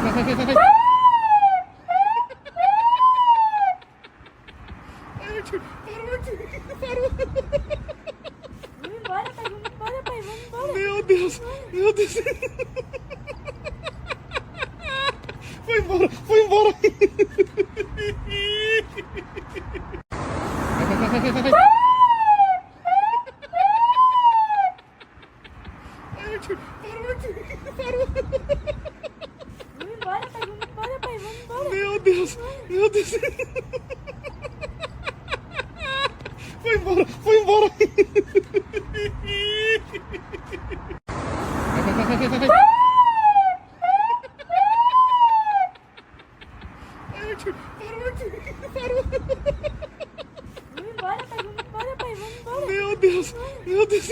vai. Ai, Arthur, parou, Arthur, parou. Vamos embora, pai, vamos embora. Meu Deus, meu Deus. Foi embora, foi embora. Vai. Ai, Arthur, parou, Arthur, parou. Vamos embora, pai, vamos embora. Meu Deus, meu Deus. Foi embora, foi embora. Vai. Ai, Arthur, parou, Arthur, parou. Vamos embora, pai, vamos embora. Meu Deus, meu Deus.